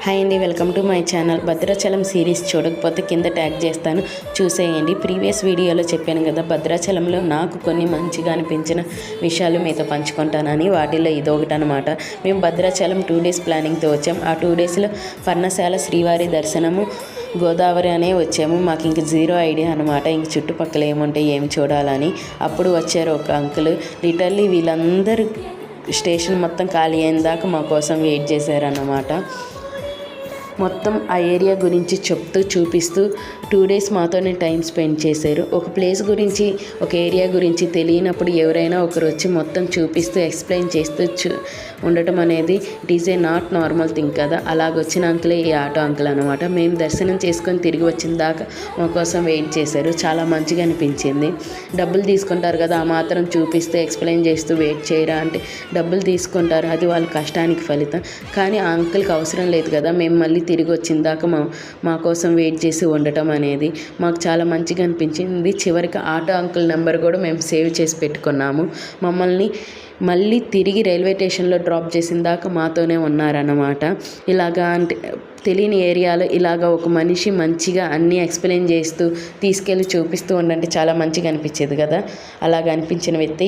Hi అండి, welcome to my channel. Bhadrachalam series చూడకపోతే కింద ట్యాగ్ చేస్తాను, చూసేయండి. ప్రీవియస్ వీడియోలో చెప్పాను కదా, భద్రాచలంలో నాకు కొన్ని మంచిగా అనిపించిన విషయాలు మీతో పంచుకుంటానని. వాటిల్లో ఇదొకటి అనమాట. మేము భద్రాచలం 2 days ప్లానింగ్తో వచ్చాం. ఆ 2 daysలో పర్ణశాల, శ్రీవారి దర్శనము, గోదావరి అనే వచ్చాము. మాకు ఇంక జీరో ఐడియా అనమాట, ఇంక చుట్టుపక్కల ఏముంటాయి, ఏమి చూడాలని. అప్పుడు వచ్చారు ఒక అంకుల్. లిటర్లీ వీళ్ళందరూ స్టేషన్ మొత్తం ఖాళీ అయిన దాకా మా కోసం వెయిట్ చేశారన్నమాట. మొత్తం ఆ ఏరియా గురించి చెప్తూ చూపిస్తూ 2 days మాతోనే టైం స్పెండ్ చేశారు. ఒక ప్లేస్ గురించి, ఒక ఏరియా గురించి తెలియనప్పుడు ఎవరైనా ఒకరు వచ్చి మొత్తం చూపిస్తూ ఎక్స్ప్లెయిన్ చేస్తూ ఉండటం అనేది it is a not normal thing కదా. అలాగొచ్చిన అంకులే ఈ ఆటో అంకుల్ అనమాట. మేము దర్శనం చేసుకొని తిరిగి వచ్చిన దాకా మా కోసం వెయిట్ చేశారు. చాలా మంచిగా అనిపించింది. డబ్బులు తీసుకుంటారు కదా, ఆ మాత్రం చూపిస్తూ ఎక్స్ప్లెయిన్ చేస్తూ వెయిట్ చేయరా అంటే డబ్బులు తీసుకుంటారు, అది వాళ్ళ కష్టానికి ఫలితం. కానీ ఆ అంకుల్కి అవసరం లేదు కదా, మేము మళ్ళీ తిరిగి వచ్చిన దాకా మా కోసం వెయిట్ చేసి ఉండటం అనేది మాకు చాలా మంచిగా అనిపించింది. చివరికి ఆటో అంకుల్ నెంబర్ కూడా మేము సేవ్ చేసి పెట్టుకున్నాము. మమ్మల్ని మళ్ళీ తిరిగి రైల్వే స్టేషన్లో డ్రాప్ చేసిన దాకా మాతోనే ఉన్నారన్నమాట. ఇలాగా అంటే తెలియని ఏరియాలో ఇలాగ ఒక మనిషి మంచిగా అన్నీ ఎక్స్ప్లెయిన్ చేస్తూ తీసుకెళ్ళి చూపిస్తూ ఉండంటే చాలా మంచిగా అనిపించేది కదా. అలాగ అనిపించిన వ్యక్తి